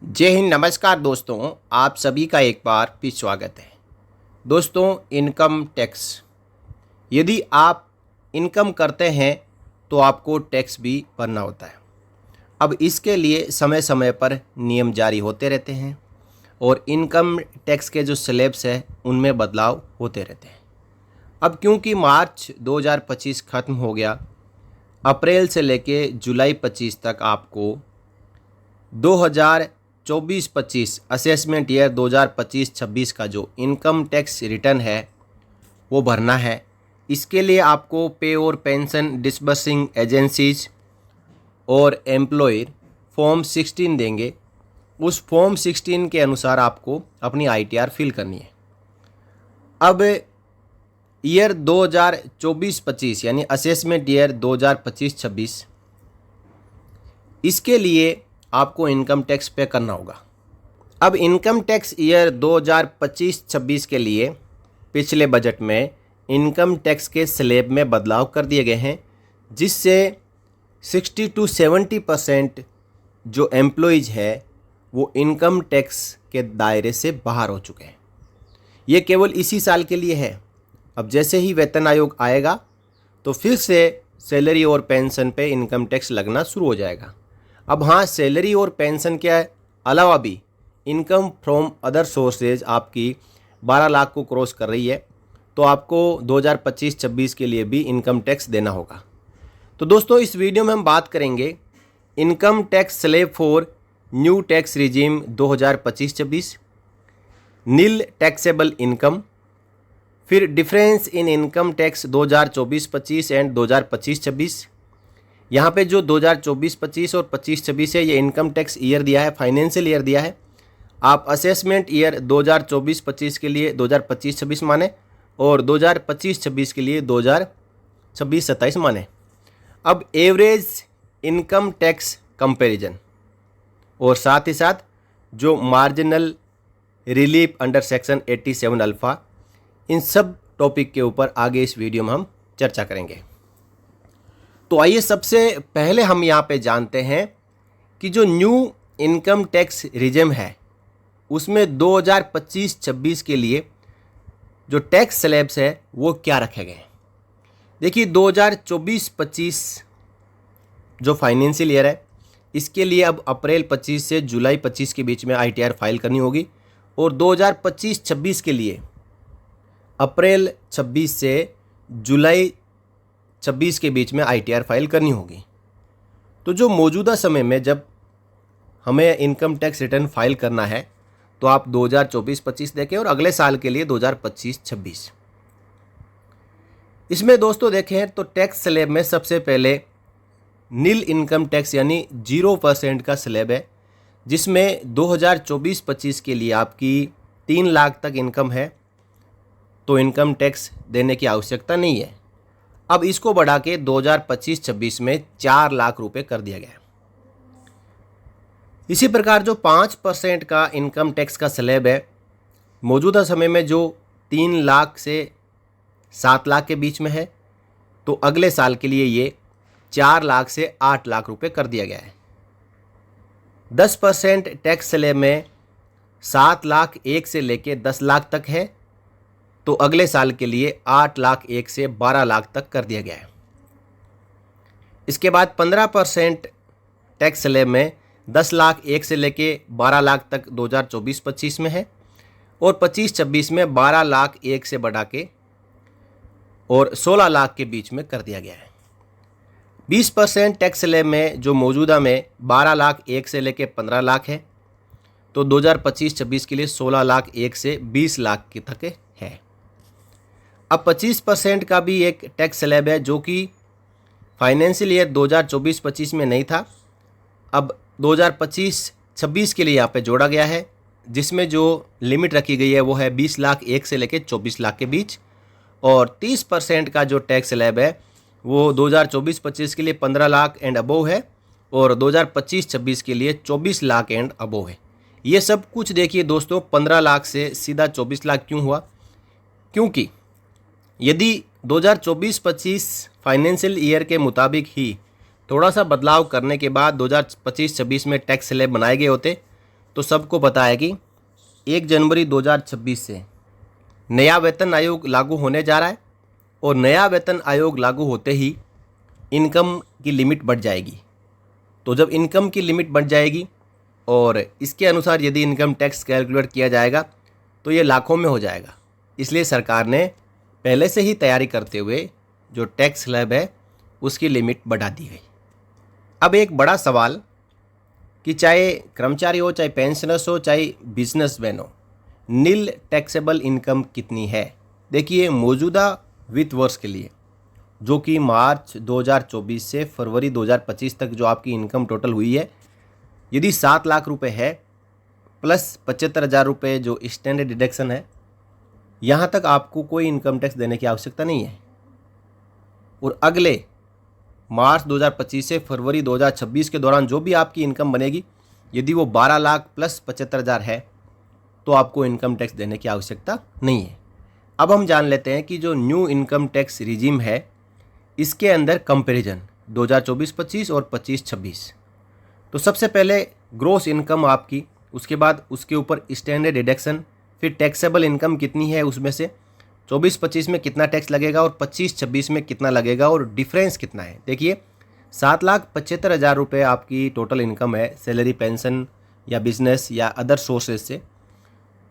जय हिंद। नमस्कार दोस्तों, आप सभी का एक बार फिर स्वागत है। दोस्तों, इनकम टैक्स, यदि आप इनकम करते हैं तो आपको टैक्स भी भरना होता है। अब इसके लिए समय समय पर नियम जारी होते रहते हैं और इनकम टैक्स के जो स्लैब्स हैं उनमें बदलाव होते रहते हैं। अब क्योंकि मार्च 2025 ख़त्म हो गया, अप्रैल से लेके जुलाई 25 तक आपको 2024-25 असेसमेंट ईयर 2025-26 का जो इनकम टैक्स रिटर्न है वो भरना है। इसके लिए आपको पे और पेंशन डिसबर्सिंग एजेंसीज और एम्प्लॉयर फॉर्म 16 देंगे। उस फॉर्म 16 के अनुसार आपको अपनी ITR फिल करनी है। अब ईयर 2024-25 यानी असेसमेंट ईयर 2025-26, इसके लिए आपको इनकम टैक्स पे करना होगा। अब इनकम टैक्स ईयर 2025-26 के लिए पिछले बजट में इनकम टैक्स के स्लैब में बदलाव कर दिए गए हैं, जिससे 60 to 70% जो एम्प्लॉइज है वो इनकम टैक्स के दायरे से बाहर हो चुके हैं। ये केवल इसी साल के लिए है। अब जैसे ही वेतन आयोग आएगा तो फिर से सैलरी और पेंशन पे इनकम टैक्स लगना शुरू हो जाएगा। अब हाँ, सैलरी और पेंशन के अलावा भी इनकम फ्रॉम अदर सोर्सेज आपकी 12 लाख को क्रॉस कर रही है, तो आपको 2025-26 के लिए भी इनकम टैक्स देना होगा। तो दोस्तों, इस वीडियो में हम बात करेंगे income tax slab for new tax regime 2025-26, nil taxable income, फिर difference in income tax 2024-25 and 2025-26। यहाँ पे जो 2024-25 और 25-26 है ये इनकम टैक्स ईयर दिया है, फाइनेंशियल ईयर दिया है। आप असेसमेंट ईयर 2024-25 के लिए 2025-26 माने और 2025-26 के लिए 2026-27 माने। अब एवरेज इनकम टैक्स कंपैरिजन और साथ ही साथ जो marginal relief under section 87 alpha, इन सब टॉपिक के ऊपर आगे इस वीडियो में हम चर्चा करेंगे। तो आइए सबसे पहले हम यहाँ पे जानते हैं कि जो न्यू इनकम टैक्स रिजिम है उसमें 2025-26 के लिए जो टैक्स स्लैब्स है वो क्या रखे गए हैं। देखिए, 2024-25 जो फाइनेंशियल ईयर है इसके लिए अब अप्रैल 25 से जुलाई 25 के बीच में ITR फाइल करनी होगी, और 2025-26 के लिए अप्रैल 26 से जुलाई 26 के बीच में ITR फाइल करनी होगी। तो जो मौजूदा समय में जब हमें इनकम टैक्स रिटर्न फाइल करना है तो आप 2024-25 देखें और अगले साल के लिए 2025-26। इसमें दोस्तों देखें तो टैक्स स्लैब में सबसे पहले नील इनकम टैक्स यानी 0% का स्लैब है, जिसमें 2024-25 के लिए आपकी 3 लाख तक इनकम है तो इनकम टैक्स देने की आवश्यकता नहीं है। अब इसको बढ़ा के 2025-26 में 4 लाख रुपए कर दिया गया। इसी प्रकार जो 5% का इनकम टैक्स का स्लैब है, मौजूदा समय में जो 3 लाख से 7 लाख के बीच में है, तो अगले साल के लिए ये 4 लाख से 8 लाख रुपए कर दिया गया है। 10% टैक्स स्लैब में 7 लाख 1 से लेके 10 लाख तक है, तो अगले साल के लिए 8 लाख 1 से 12 लाख तक कर दिया गया है। इसके बाद 15% टैक्स स्लैब में 10 लाख 1 से लेके 12 लाख तक 2024-25 में है, और 25-26 में 12 लाख 1 से बढ़ा के और 16 लाख के बीच में कर दिया गया है। 20% टैक्स स्लैब में जो मौजूदा में 12 लाख 1 से लेके 15 लाख है, तो 2025-26 के लिए 16 लाख 1 से 20 लाख की तक है। अब 25% का भी एक टैक्स स्लैब है जो कि फाइनेंशियल ईयर 2024-25 में नहीं था, अब 2025-26 के लिए यहाँ पे जोड़ा गया है, जिसमें जो लिमिट रखी गई है वो है 20 लाख 1 से लेके 24 लाख के बीच, और 30% का जो टैक्स स्लैब है वो 2024-25 के लिए 15 लाख एंड अबोव है, और 2025-26 के लिए 24 लाख एंड अबोव है। ये सब कुछ देखिए दोस्तों, 15 लाख से सीधा 24 लाख क्यों हुआ? क्योंकि यदि 2024-25 फाइनेंशियल ईयर के मुताबिक ही थोड़ा सा बदलाव करने के बाद 2025-26 में टैक्स स्लैब बनाए गए होते तो सबको पता है कि 1 जनवरी 2026 से नया वेतन आयोग लागू होने जा रहा है और नया वेतन आयोग लागू होते ही इनकम की लिमिट बढ़ जाएगी। तो जब इनकम की लिमिट बढ़ जाएगी और इसके अनुसार यदि इनकम टैक्स कैलकुलेट किया जाएगा तो ये लाखों में हो जाएगा। इसलिए सरकार ने पहले से ही तैयारी करते हुए जो टैक्स स्लैब है उसकी लिमिट बढ़ा दी गई। अब एक बड़ा सवाल कि चाहे कर्मचारी हो, चाहे पेंशनर्स हो, चाहे बिजनेसमैन हो, नील टैक्सेबल इनकम कितनी है। देखिए, मौजूदा वित्त वर्ष के लिए जो कि मार्च 2024 से फरवरी 2025 तक जो आपकी इनकम टोटल हुई है, यदि 7 लाख रुपए है प्लस 75,000 रुपये जो स्टैंडर्ड डिडक्शन है, यहाँ तक आपको कोई इनकम टैक्स देने की आवश्यकता नहीं है। और अगले मार्च 2025 से फरवरी 2026 के दौरान जो भी आपकी इनकम बनेगी, यदि वो 12 लाख प्लस 75,000 है तो आपको इनकम टैक्स देने की आवश्यकता नहीं है। अब हम जान लेते हैं कि जो न्यू इनकम टैक्स रिजीम है इसके अंदर कंपैरिजन 2024-25 और 25-26। तो सबसे पहले ग्रोस इनकम आपकी, उसके बाद उसके ऊपर स्टैंडर्ड डिडक्शन, फिर टैक्सेबल इनकम कितनी है, उसमें से 24-25 में कितना टैक्स लगेगा और 25-26 में कितना लगेगा और डिफरेंस कितना है। देखिए, 7,75,000 रुपये आपकी टोटल इनकम है सैलरी, पेंशन या बिजनेस या अदर सोर्सेज से।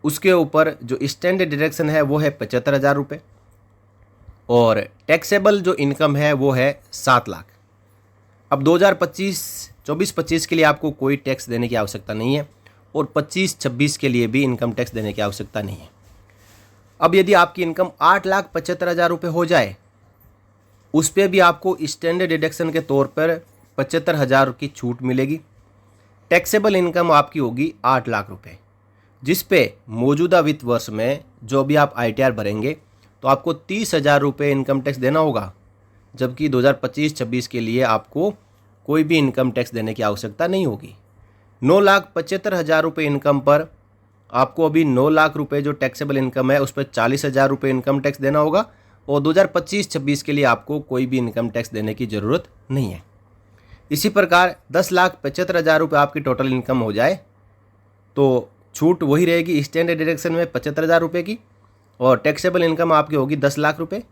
उसके ऊपर जो स्टैंडर्ड डिडक्शन है वो है 75,000 रुपये और टैक्सेबल जो इनकम है वो है 7 लाख। अब 2024-25 के लिए आपको कोई टैक्स देने की आवश्यकता नहीं है और 25-26 के लिए भी इनकम टैक्स देने की आवश्यकता नहीं है। अब यदि आपकी इनकम 8,75,000 रुपये हो जाए, उस पर भी आपको स्टैंडर्ड डिडक्शन के तौर पर 75,000 की छूट मिलेगी। टैक्सेबल इनकम आपकी होगी 8 लाख रुपये, जिस पे मौजूदा वित्त वर्ष में जो भी आप ITR भरेंगे तो आपको 30,000 रुपये इनकम टैक्स देना होगा, जबकि 2025-26 के लिए आपको कोई भी इनकम टैक्स देने की आवश्यकता नहीं होगी। 9,75,000 रुपये इनकम पर आपको अभी 9 लाख रुपये जो टैक्सेबल इनकम है उस पर 40,000 रुपये इनकम टैक्स देना होगा और 2025-26 के लिए आपको कोई भी इनकम टैक्स देने की ज़रूरत नहीं है। इसी प्रकार 10,75,000 रुपये आपकी टोटल इनकम हो जाए तो छूट वही रहेगी स्टैंडर्ड डिडक्शन में 75,000 रुपये की और टैक्सेबल इनकम आपकी होगी 10 लाख रुपये,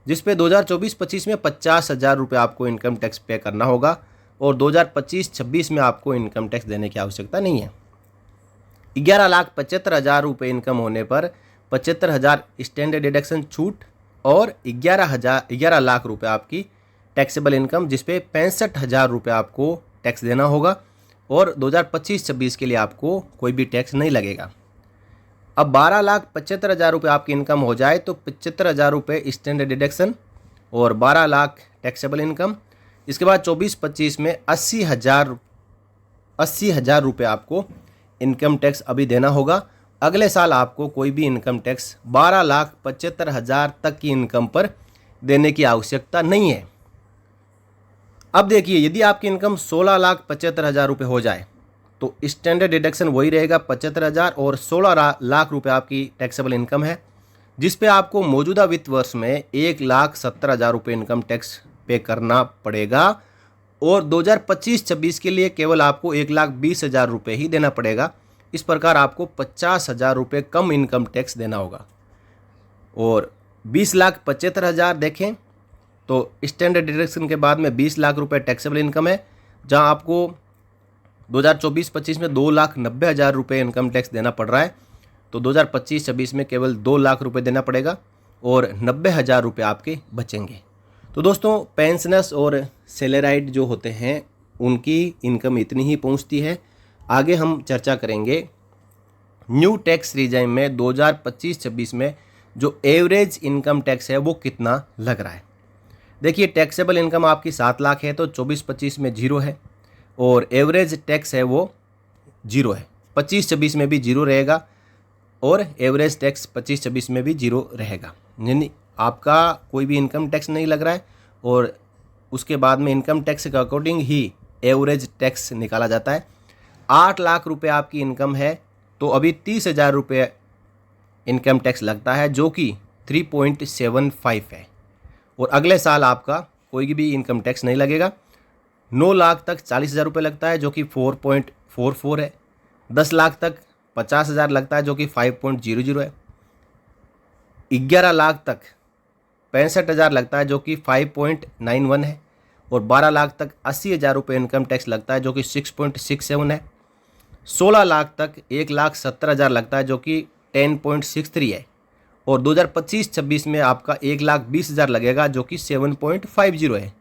जिस पे 2024-25 में 50,000 रुपये आपको इनकम टैक्स पे करना होगा और 2025-26 में आपको इनकम टैक्स देने की आवश्यकता नहीं है। 11,75,000 रुपये इनकम होने पर 75,000 स्टैंडर्ड डिडक्शन छूट और 11 लाख रुपये आपकी टैक्सेबल इनकम, जिस पे 65,000 रुपये आपको टैक्स देना होगा और 2025-26 के लिए आपको कोई भी टैक्स नहीं लगेगा। अब 12,75,000 रुपये आपकी इनकम हो जाए तो 75,000 रुपये स्टैंडर्ड डिडक्शन और 12 लाख टैक्सेबल इनकम। इसके बाद 24-25 में 80,000 रुपये आपको इनकम टैक्स अभी देना होगा। अगले साल आपको कोई भी इनकम टैक्स 12,75,000 तक की इनकम पर देने की आवश्यकता नहीं है। अब देखिए, यदि आपकी इनकम 16,75,000 रुपये हो जाए तो स्टैंडर्ड डिडक्शन वही रहेगा 75,000 और 16 लाख रुपये आपकी टैक्सेबल इनकम है, जिस पे आपको मौजूदा वित्त वर्ष में 1,70,000 रुपये इनकम टैक्स पे करना पड़ेगा और 2025-26 के लिए केवल आपको 1,20,000 रुपये ही देना पड़ेगा। इस प्रकार आपको 50,000 रुपये कम इनकम टैक्स देना होगा। और 20,75,000 देखें तो स्टैंडर्ड डिडक्शन के बाद में 20 लाख रुपये टैक्सेबल इनकम है, जहां आपको 2024-25 में 2,90,000 रुपये इनकम टैक्स देना पड़ रहा है, तो 2025-26 में केवल 2 लाख रुपये देना पड़ेगा और 90,000 रुपये आपके बचेंगे। तो दोस्तों, पेंशनर्स और सैलराइड जो होते हैं उनकी इनकम इतनी ही पहुंचती है। आगे हम चर्चा करेंगे न्यू टैक्स रिजाइम में 2025-26 में जो एवरेज इनकम टैक्स है वो कितना लग रहा है। देखिए, टैक्सेबल इनकम आपकी 7 लाख है तो 24-25 में 0 है और एवरेज टैक्स है वो 0 है। 25-26 में भी 0 रहेगा और एवरेज टैक्स 25-26 में भी 0 रहेगा, यानी आपका कोई भी इनकम टैक्स नहीं लग रहा है और उसके बाद में इनकम टैक्स के अकॉर्डिंग ही एवरेज टैक्स निकाला जाता है। 8 लाख रुपये आपकी इनकम है तो अभी 30,000 रुपये इनकम टैक्स लगता है, जो कि 3.75 है और अगले साल आपका कोई भी इनकम टैक्स नहीं लगेगा। 9 लाख तक 40,000 रुपये लगता है, जो कि 4.44 है 10 लाख तक 50,000 लगता है जो कि 5.00 है। 11 लाख तक 65,000 लगता है जो कि 5.91 है। और 12 लाख तक 80,000 रुपये इनकम टैक्स लगता है जो कि 6.67 है। 16 लाख तक 1,70,000 लगता है जो कि 10.63 है। और 2025-26 में आपका 1,20,000 लगेगा जो कि 7.50 है।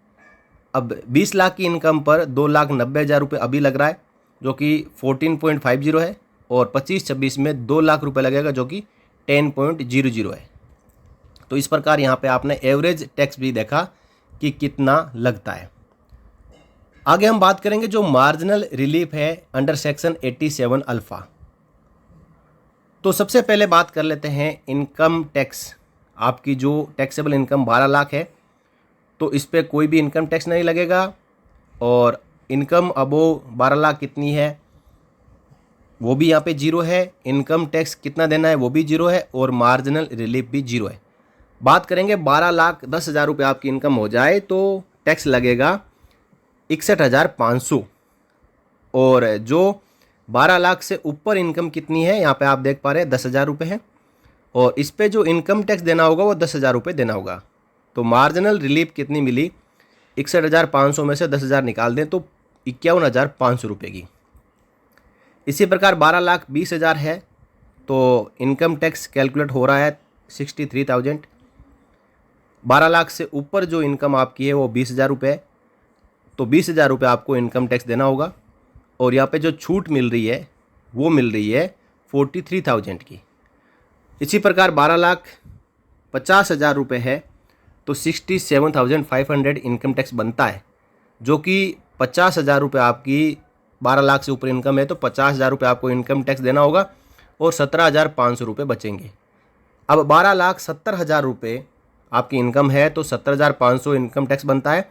अब 20 लाख की इनकम पर 2,90,000 रुपये अभी लग रहा है जो कि 14.50 है। और 25-26 में 2 लाख रुपये लगेगा जो कि 10.00 है। तो इस प्रकार यहाँ पे आपने एवरेज टैक्स भी देखा कि कितना लगता है। आगे हम बात करेंगे जो मार्जिनल रिलीफ है अंडर सेक्शन 87 अल्फा। तो सबसे पहले बात कर लेते हैं इनकम टैक्स। आपकी जो टैक्सेबल इनकम 12 लाख है तो इस पर कोई भी इनकम टैक्स नहीं लगेगा। और इनकम अबोव 12 लाख कितनी है वो भी यहाँ पे 0 है। इनकम टैक्स कितना देना है वो भी 0 है। और मार्जिनल रिलीफ भी 0 है। बात करेंगे 12,10,000 रुपये आपकी इनकम हो जाए तो टैक्स लगेगा 61,500। और जो 12 लाख से ऊपर इनकम कितनी है यहाँ पे आप देख पा रहे हैं 10,000 रुपये है। और इस पे जो इनकम टैक्स देना होगा वो 10,000 रुपये देना होगा। तो मार्जिनल रिलीफ कितनी मिली, 61,500 में से 10,000 निकाल दें तो 51,500 रुपये की। इसी प्रकार 12,20,000 है तो इनकम टैक्स कैलकुलेट हो रहा है 63,000। 12 लाख से ऊपर जो इनकम आपकी है वो 20,000 रुपये है तो 20,000 रुपये आपको इनकम टैक्स देना होगा। और यहाँ पे जो छूट मिल रही है वो मिल रही है 43,000 की। इसी प्रकार 12,50,000 रुपये है तो 67,500 इनकम टैक्स बनता है जो कि 50,000 रुपये आपकी 12 लाख से ऊपर इनकम है तो 50,000 रुपये आपको इनकम टैक्स देना होगा और 17,500 रुपये बचेंगे। अब 12,70,000 रुपये आपकी इनकम है तो 17,500 इनकम टैक्स बनता है।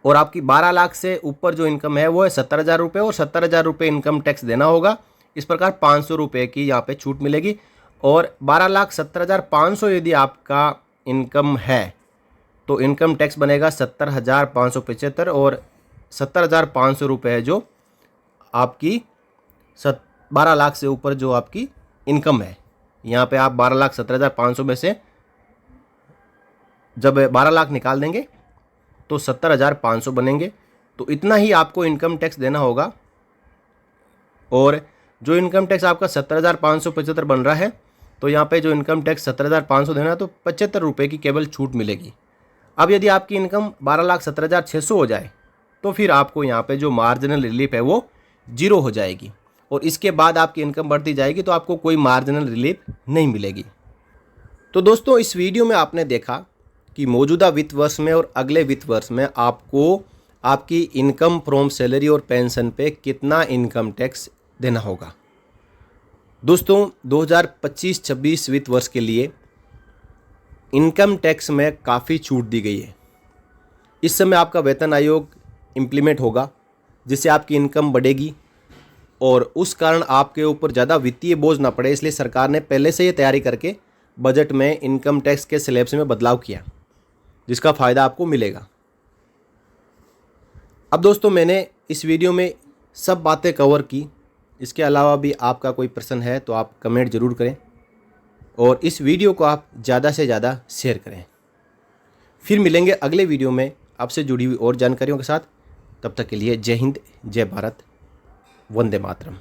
और आपकी 12 लाख से ऊपर जो इनकम है वो है 70,000 रुपये और 70,000 रुपये इनकम टैक्स देना होगा। इस प्रकार 500 रुपये की यहाँ पे छूट मिलेगी। और 12,70,500 यदि आपका इनकम है तो इनकम टैक्स बनेगा 70,575। और 70,500 रुपये है जो आपकी 12 लाख से ऊपर जो आपकी इनकम है। यहाँ पे आप 12,70,500 में से जब 12 लाख निकाल देंगे तो 70,500 बनेंगे। तो इतना ही आपको इनकम टैक्स देना होगा। और जो इनकम टैक्स आपका 70,575 बन रहा है तो यहाँ पे जो इनकम टैक्स 70,500 देना है तो 75 रुपये की केवल छूट मिलेगी। अब यदि आपकी इनकम 12,70,600 हो जाए तो फिर आपको यहाँ पे जो मार्जिनल रिलीफ है वो 0 हो जाएगी। और इसके बाद आपकी इनकम बढ़ती जाएगी तो आपको कोई मार्जिनल रिलीफ नहीं मिलेगी। तो दोस्तों इस वीडियो में आपने देखा कि मौजूदा वित्त वर्ष में और अगले वित्त वर्ष में आपको आपकी इनकम फ्रॉम सैलरी और पेंशन पे कितना इनकम टैक्स देना होगा। दोस्तों 2025-26 वित्त वर्ष के लिए इनकम टैक्स में काफ़ी छूट दी गई है। इस समय आपका वेतन आयोग इम्प्लीमेंट होगा जिससे आपकी इनकम बढ़ेगी और उस कारण आपके ऊपर ज़्यादा वित्तीय बोझ ना पड़े, इसलिए सरकार ने पहले से ही तैयारी करके बजट में इनकम टैक्स के स्लैब्स में बदलाव किया जिसका फ़ायदा आपको मिलेगा। अब दोस्तों मैंने इस वीडियो में सब बातें कवर की। इसके अलावा भी आपका कोई प्रश्न है तो आप कमेंट ज़रूर करें और इस वीडियो को आप ज़्यादा से ज़्यादा शेयर करें। फिर मिलेंगे अगले वीडियो में आपसे जुड़ी हुई और जानकारियों के साथ। तब तक के लिए जय हिंद, जय भारत, वंदे मातरम।